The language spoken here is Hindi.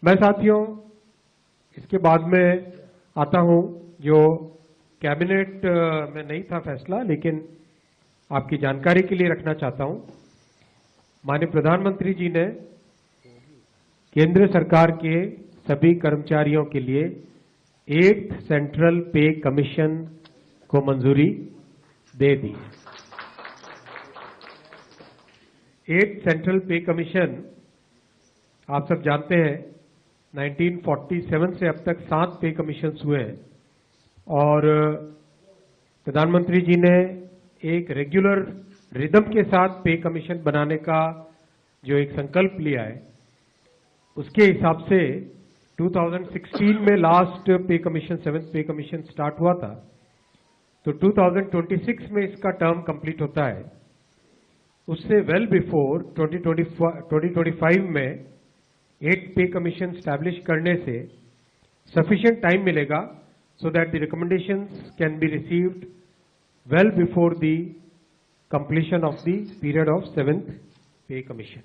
मैं साथियों इसके बाद में आता हूं, जो कैबिनेट में नहीं था फैसला, लेकिन आपकी जानकारी के लिए रखना चाहता हूं। माननीय प्रधानमंत्री जी ने केंद्र सरकार के सभी कर्मचारियों के लिए 8th सेंट्रल पे कमीशन को मंजूरी दे दी। 8th सेंट्रल पे कमीशन आप सब जानते हैं 1947 से अब तक 7 पे कमीशन हुए हैं और प्रधानमंत्री जी ने एक रेगुलर रिदम के साथ पे कमीशन बनाने का जो एक संकल्प लिया है, उसके हिसाब से 2016 में लास्ट पे कमीशन 7th पे कमीशन स्टार्ट हुआ था, तो 2026 में इसका टर्म कंप्लीट होता है। उससे वेल बिफोर 2025 में 8th पे कमीशन स्टैब्लिश करने से सफिशिएंट टाइम मिलेगा so that the recommendations can be received well before the completion of the period of 7th pay commission.